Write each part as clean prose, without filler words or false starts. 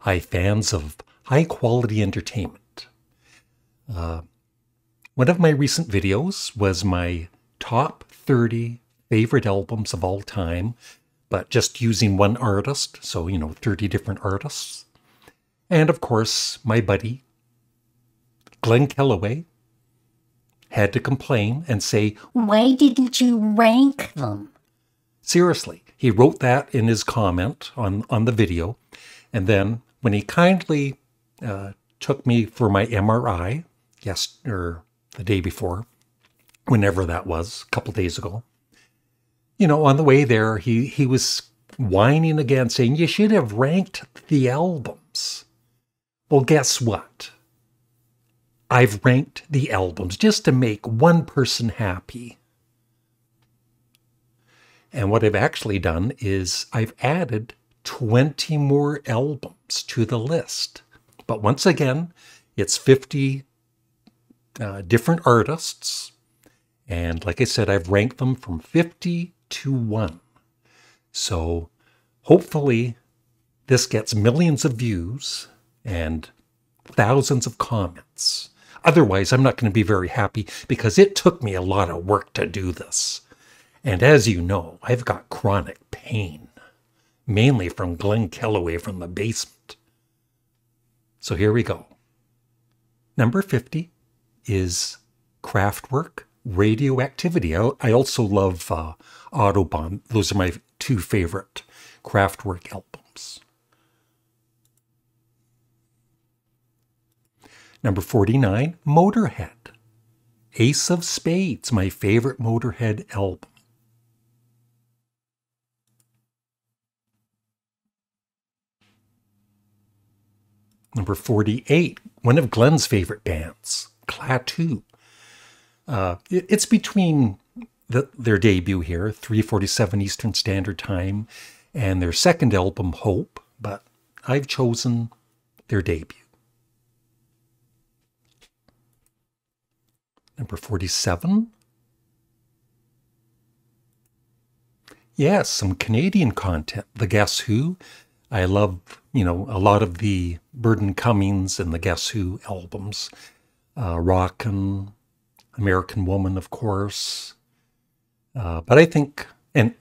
Hi, fans of high-quality entertainment. One of my recent videos was my top 30 favorite albums of all time, but just using one artist, so, 30 different artists. And of course, my buddy, Glenn Kellaway, had to complain and say, "Why didn't you rank them?" Seriously, he wrote that in his comment on the video. And then when he kindly took me for my MRI, or the day before, whenever that was, a couple days ago, on the way there, he was whining again, saying, you should have ranked the albums. Well, guess what? I've ranked the albums just to make one person happy. And what I've actually done is I've added 20 more albums to the list. But once again, it's 50 different artists. And like I said, I've ranked them from 50 to 1. So hopefully this gets millions of views and thousands of comments. Otherwise, I'm not going to be very happy because it took me a lot of work to do this. And as you know, I've got chronic pain, mainly from Glenn Kellaway from the basement. So here we go. Number 50 is Kraftwerk, Radioactivity. I also love Autobahn. Those are my two favorite Kraftwerk albums. Number 49, Motorhead. Ace of Spades, my favorite Motorhead album. Number 48, one of Glenn's favorite bands, Klaatu. It's between their debut here, 3:47 Eastern Standard Time, and their second album, Hope, but I've chosen their debut. Number 47. Yes, some Canadian content. The Guess Who. I love, a lot of the Burden Cummings and the Guess Who albums. Rockin', American Woman, of course. But I think, and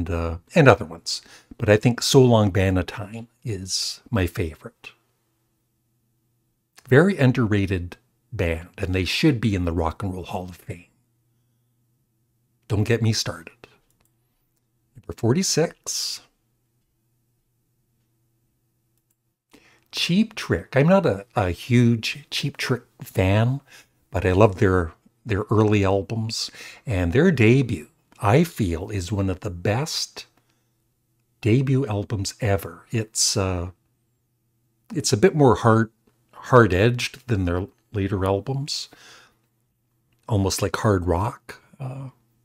other ones. But I think So Long Bannatyne is my favorite. Very underrated band, and they should be in the Rock and Roll Hall of Fame. Don't get me started. Number 46. Cheap Trick. I'm not a huge Cheap Trick fan, but I love their early albums. And their debut, I feel, is one of the best debut albums ever. It's a bit more hard-edged than their later albums, almost like hard rock.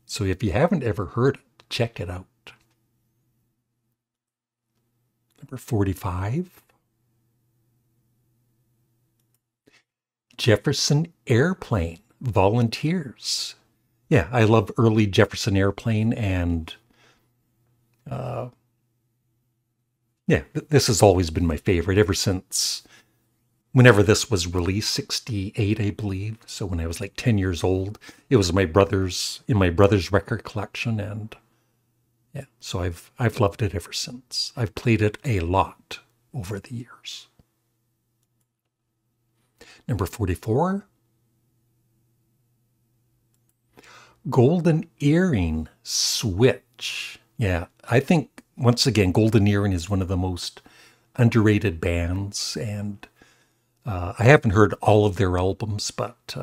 So if you haven't ever heard it, check it out. Number 45. Jefferson Airplane, Volunteers. Yeah, I love early Jefferson Airplane, and this has always been my favorite ever since whenever this was released, 68, I believe. So when I was like 10 years old, it was in my brother's record collection, and yeah, so I've loved it ever since. I've played it a lot over the years. Number 44, Golden Earring Switch. Yeah, I think, once again, Golden Earring is one of the most underrated bands, and I haven't heard all of their albums, but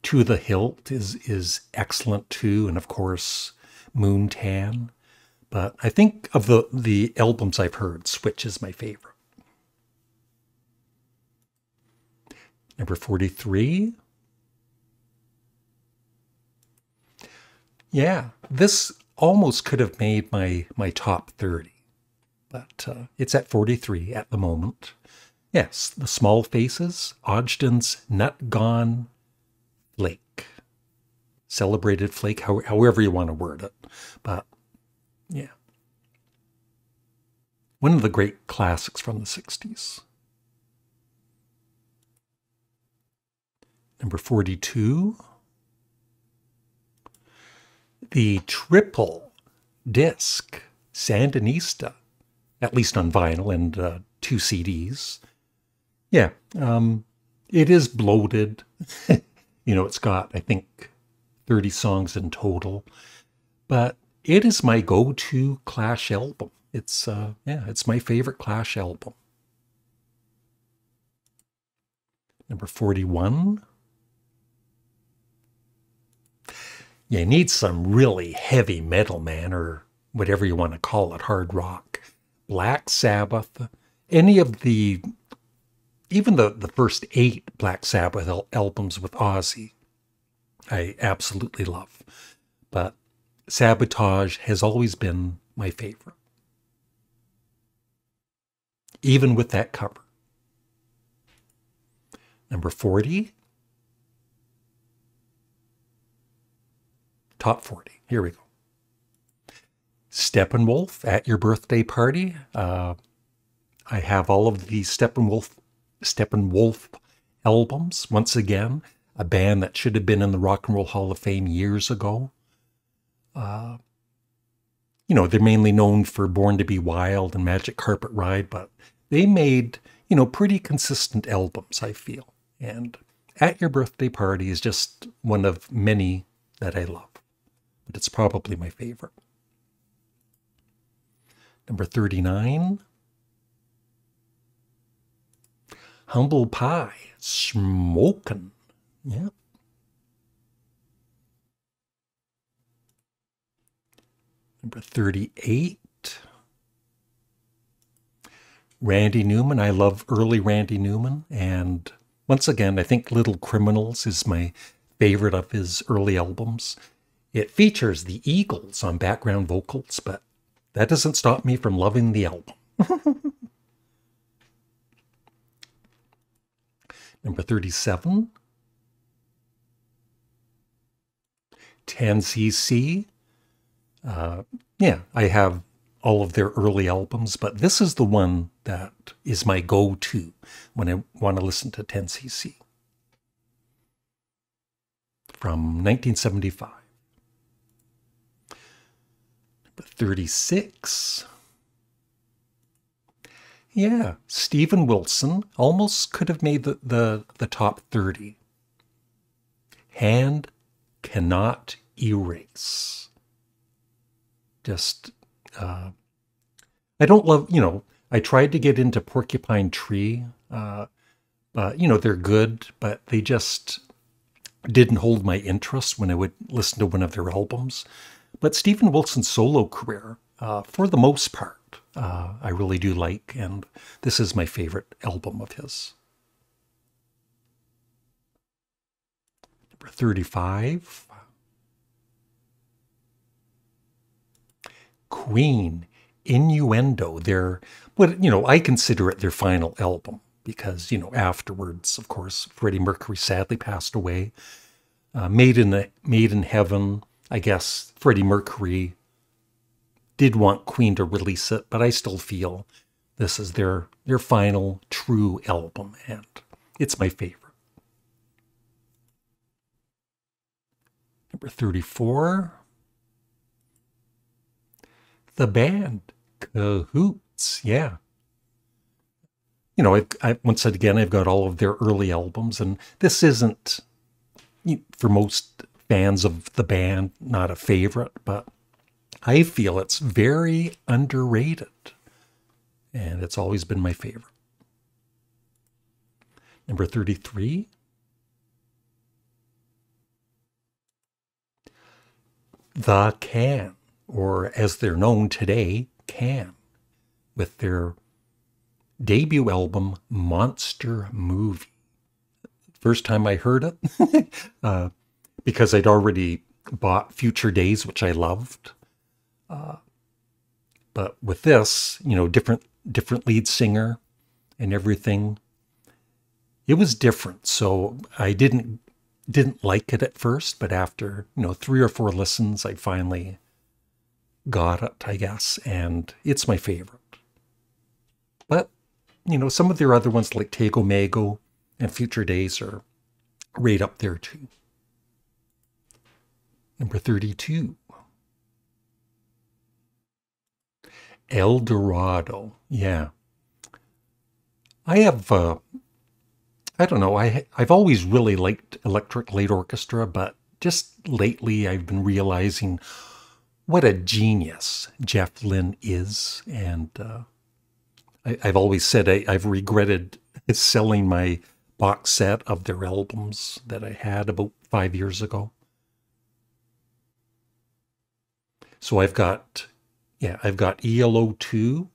To the Hilt is excellent too, and of course, Moontan. But I think of the albums I've heard, Switch is my favorite. Number 43. Yeah, this almost could have made my top 30, but it's at 43 at the moment. Yes, The Small Faces, Ogden's Nut Gone Flake. Celebrated Flake, however you want to word it. But, yeah. one of the great classics from the 60s. Number 42, the triple disc Sandinista, at least on vinyl and 2 CDs. Yeah, it is bloated. It's got, I think, 30 songs in total, but it is my go-to Clash album. It's my favorite Clash album. Number 41. You need some really heavy metal, man, or whatever you want to call it, hard rock. Black Sabbath, any of the, even the first 8 Black Sabbath albums with Ozzy, I absolutely love. But Sabotage has always been my favorite. Even with that cover. Number 40. Top 40. Here we go. Steppenwolf, At Your Birthday Party. I have all of the Steppenwolf albums. Once again, a band that should have been in the Rock and Roll Hall of Fame years ago. They're mainly known for Born to Be Wild and Magic Carpet Ride, but they made, pretty consistent albums, I feel. And At Your Birthday Party is just one of many that I love. But it's probably my favorite. Number 39. Humble Pie, Smokin'. Yeah. Number 38. Randy Newman. I love early Randy Newman. And once again, I think Little Criminals is my favorite of his early albums. It features the Eagles on background vocals, but that doesn't stop me from loving the album. Number 37. 10cc. I have all of their early albums, but this is the one that is my go-to when I want to listen to 10cc. From 1975. Number 36. Yeah, Stephen Wilson almost could have made the top 30. Hand Cannot Erase. Just, I don't love, I tried to get into Porcupine Tree, but, they're good, but they just didn't hold my interest when I would listen to one of their albums. But Stephen Wilson's solo career, for the most part, I really do like, and this is my favorite album of his. Number 35. Queen, Innuendo. I consider it their final album because, afterwards, of course, Freddie Mercury sadly passed away. Made in Heaven, I guess Freddie Mercury did want Queen to release it, but I still feel this is their final true album, and it's my favorite. Number 34. The band, Cahoots, yeah. Once again, I've got all of their early albums, and this isn't, for most fans of the band, not a favorite, but I feel it's very underrated, and it's always been my favorite. Number 33. The Can, or as they're known today, Can, with their debut album, Monster Movie. First time I heard it, because I'd already bought Future Days, which I loved. But with this, different lead singer and everything, it was different. So I didn't like it at first, but after, 3 or 4 listens, I finally got it, I guess, and it's my favorite. you know, some of their other ones like Tego Mago and Future Days are right up there too. Number 32. El Dorado. Yeah. I have, I don't know, I've always really liked Electric Light Orchestra, but just lately I've been realizing what a genius Jeff Lynne is. And I've always said I've regretted selling my box set of their albums that I had about 5 years ago. So I've got ELO 2.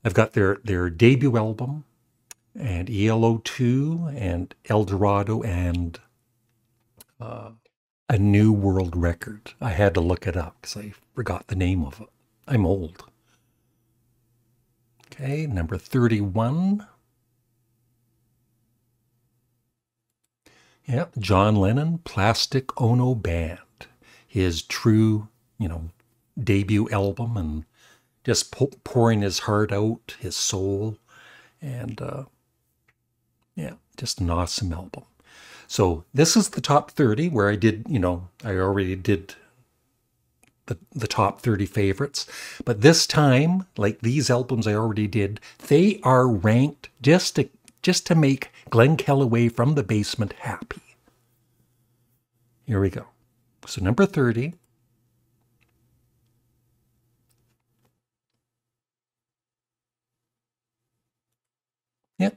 I've got their debut album and ELO 2 and El Dorado and a new world record. I had to look it up because I forgot the name of it. I'm old. Okay, number 31. Yeah, John Lennon, Plastic Ono Band. His true, you know, debut album, and just pouring his heart out, his soul, and yeah, just an awesome album. So this is the top 30 where I did, you know, I already did the top 30 favorites. But this time, like these albums I already did, they are ranked just to make Glenn Kellaway from the Basement happy. Here we go. So number 30. Yeah,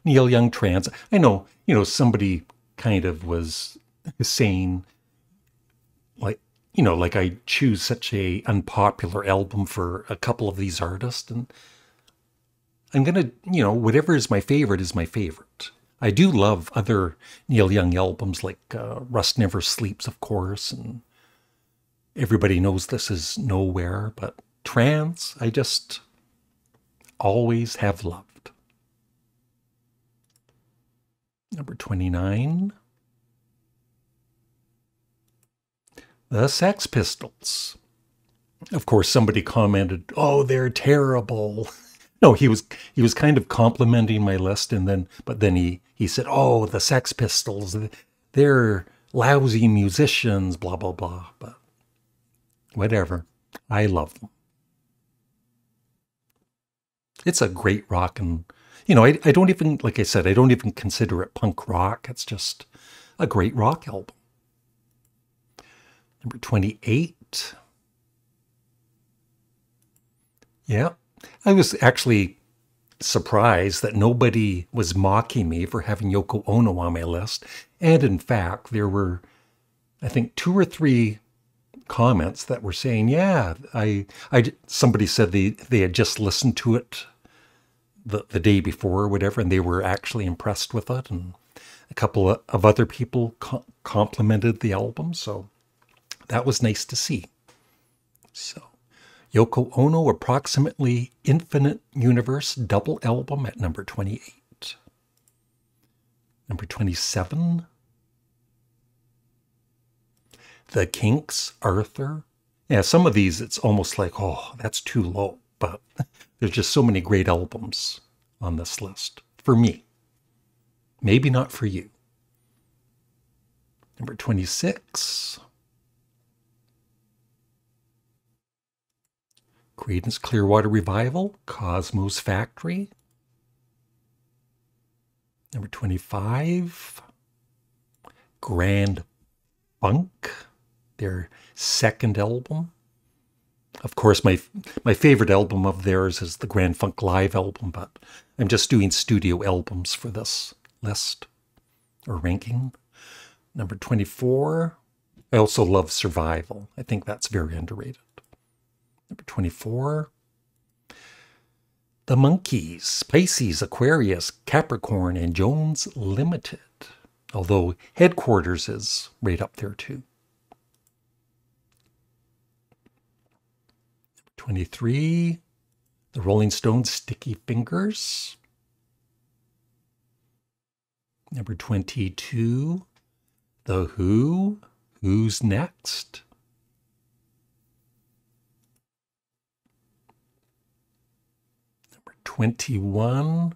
Neil Young Trance. I know, you know, somebody kind of was saying, like, you know, like I choose such a unpopular album for a couple of these artists, and I'm gonna, you know, whatever is my favorite is my favorite. I do love other Neil Young albums like Rust Never Sleeps, of course, and everybody knows this is Nowhere, but Trance, I just always have loved. Number 29. The Sex Pistols. Of course, somebody commented, "Oh, they're terrible." No, he was kind of complimenting my list, but then he said, "Oh, the Sex Pistols, they're lousy musicians, blah blah blah." But whatever, I love them. It's a great rock, and you know, I don't even, like I said, I don't even consider it punk rock. It's just a great rock album. Number 28. Yeah, I was actually surprised that nobody was mocking me for having Yoko Ono on my list. And in fact, there were, I think, 2 or 3 comments that were saying, yeah, somebody said they had just listened to it the day before or whatever, and they were actually impressed with it. And a couple of other people complimented the album. So that was nice to see. So Yoko Ono, Approximately Infinite Universe double album at number 28. Number 27. The Kinks, Arthur. Yeah, some of these, it's almost like, oh, that's too low. But there's just so many great albums on this list. For me. Maybe not for you. Number 26. Creedence Clearwater Revival, Cosmo's Factory. Number 25. Grand Funk, their second album. Of course, my favorite album of theirs is the Grand Funk Live album, but I'm just doing studio albums for this list or ranking. Number 24. I also love Survival. I think that's very underrated. Number 24. The Monkees, Pisces, Aquarius, Capricorn, and Jones Limited. Although Headquarters is right up there too. 23. The Rolling Stones, Sticky Fingers. Number 22. The Who, Who's Next? Number 21.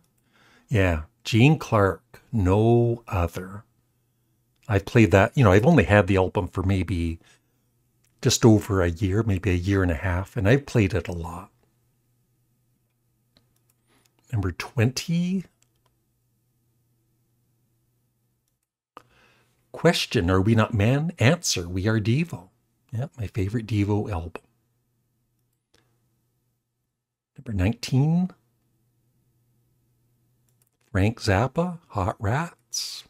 Yeah, Gene Clark, No Other. I played that, I've only had the album for maybe just over a year, maybe a year and a half, and I've played it a lot. Number 20. Question, are we not men? Answer, we are Devo. Yeah, my favorite Devo album. Number 19. Frank Zappa, Hot Rats.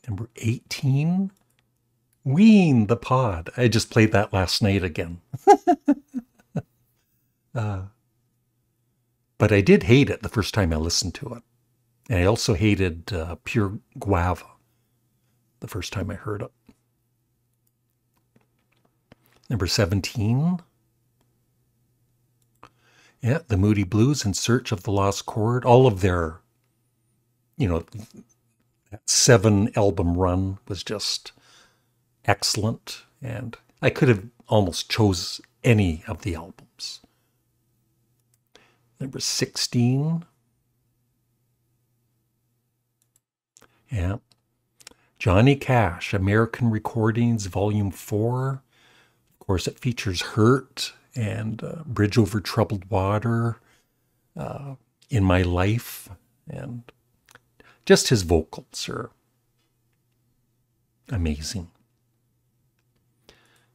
Number 18. Ween, the Pod. I just played that last night again. But I did hate it the first time I listened to it. And I also hated Pure Guava the first time I heard it. Number 17. Yeah, the Moody Blues, In Search of the Lost Chord. All of their, that 7-album run was just excellent. And I could have almost chose any of the albums. Number 16. Yeah. Johnny Cash, American Recordings, Volume 4. Of course, it features Hurt and Bridge Over Troubled Water, In My Life, and just his vocals are amazing.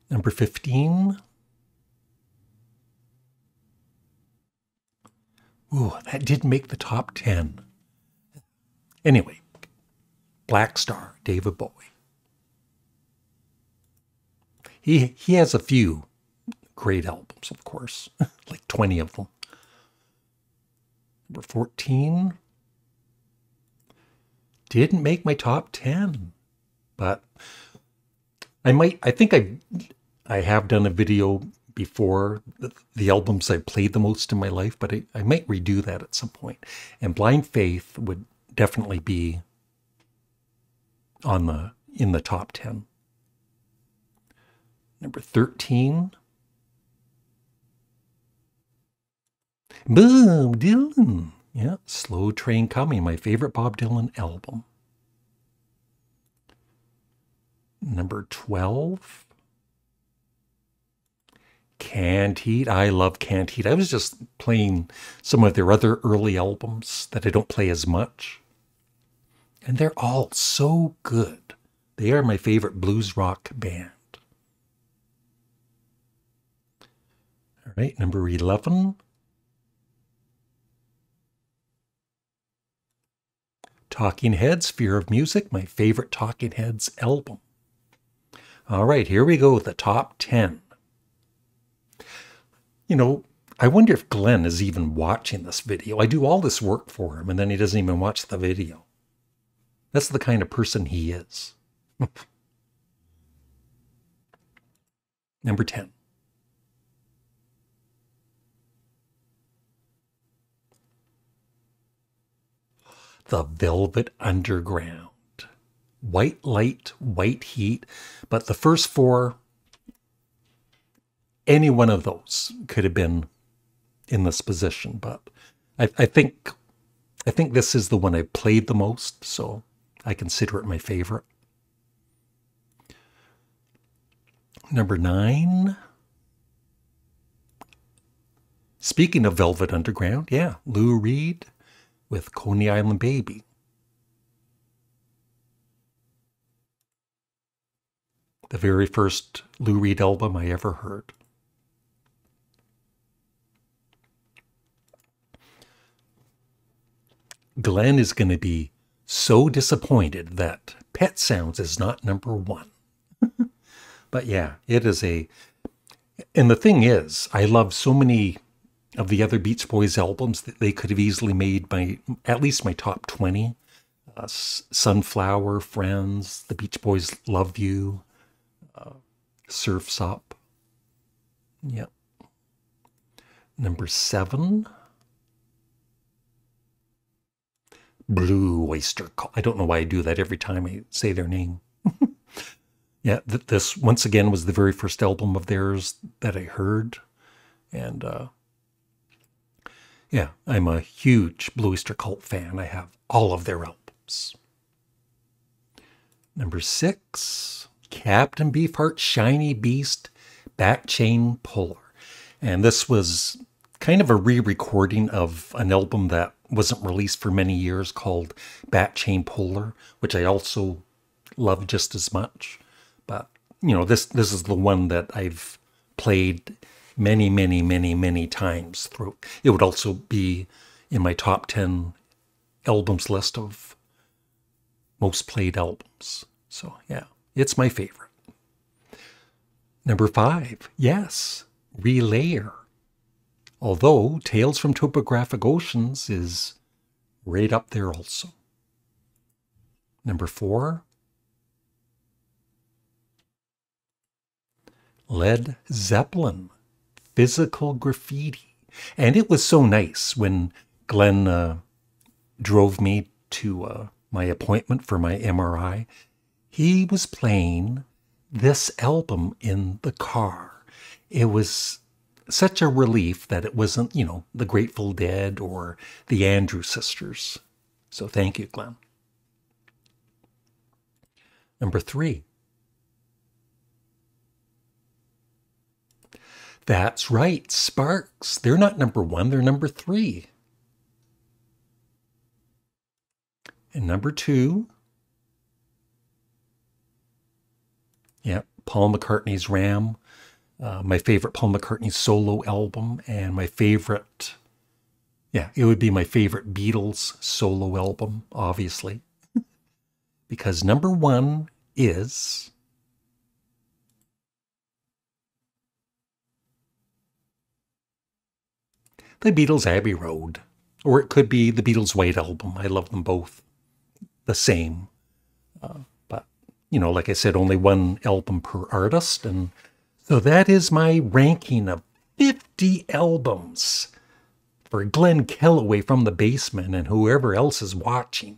Number 15. Ooh, that did make the top 10. Anyway, Black Star, David Bowie. He has a few great albums, of course, like 20 of them. Number 14. Didn't make my top 10, but I think I have done a video before the albums I played the most in my life, but I might redo that at some point. And Blind Faith would definitely be in the top 10. Number 13. Bob Dylan. Yeah, Slow Train Coming, my favorite Bob Dylan album. Number 12. Canned Heat. I love Canned Heat. I was just playing some of their other early albums that I don't play as much. And they're all so good. They are my favorite blues rock band. All right, number 11. Talking Heads, Fear of Music, my favorite Talking Heads album. All right, here we go with the top 10. I wonder if Glenn is even watching this video. I do all this work for him, and then he doesn't even watch the video. That's the kind of person he is. Number 10. The Velvet Underground. White Light, White Heat. But the first 4, any one of those could have been in this position. But I think this is the one I played the most, so I consider it my favorite. Number 9. Speaking of Velvet Underground, yeah, Lou Reed with Coney Island Baby. The very first Lou Reed album I ever heard. Glenn is going to be so disappointed that Pet Sounds is not number 1. But yeah, it is and the thing is, I love so many of the other Beach Boys albums that they could have easily made at least my top 20. Sunflower, Friends, The Beach Boys Love You, Surf's Up. Yep. Number 7. Blue Oyster Cult. I don't know why I do that every time I say their name. Yeah, this once again was the very first album of theirs that I heard. And Yeah, I'm a huge Blue Oyster Cult fan. I have all of their albums. Number 6, Captain Beefheart's Shiny Beast Back Chain Puller. And this was kind of a re-recording of an album that wasn't released for many years called Back Chain Puller, which I also love just as much. But, you know, this is the one that I've played many times through. It would also be in my top 10 albums list of most played albums. So yeah, it's my favorite. Number 5, yes, Relayer. Although Tales from Topographic Oceans is right up there also. Number 4, Led Zeppelin, Physical Graffiti. And it was so nice when Glenn drove me to my appointment for my MRI. He was playing this album in the car. It was such a relief that it wasn't, you know, the Grateful Dead or the Andrew Sisters. So thank you, Glenn. Number 3. That's right, Sparks. They're not number 1, they're number 3. And number 2, yeah, Paul McCartney's Ram, my favorite Paul McCartney solo album, and my favorite, yeah, it would be my favorite Beatles solo album, obviously, because number 1 is the Beatles' Abbey Road, or it could be the Beatles' White Album. I love them both the same. But, you know, like I said, only one album per artist. And so that is my ranking of 50 albums for Glenn Kellaway from the basement and whoever else is watching.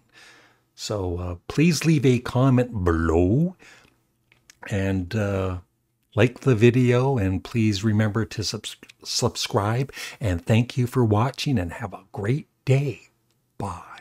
So please leave a comment below and like the video, and please remember to subscribe. And thank you for watching, and have a great day. Bye.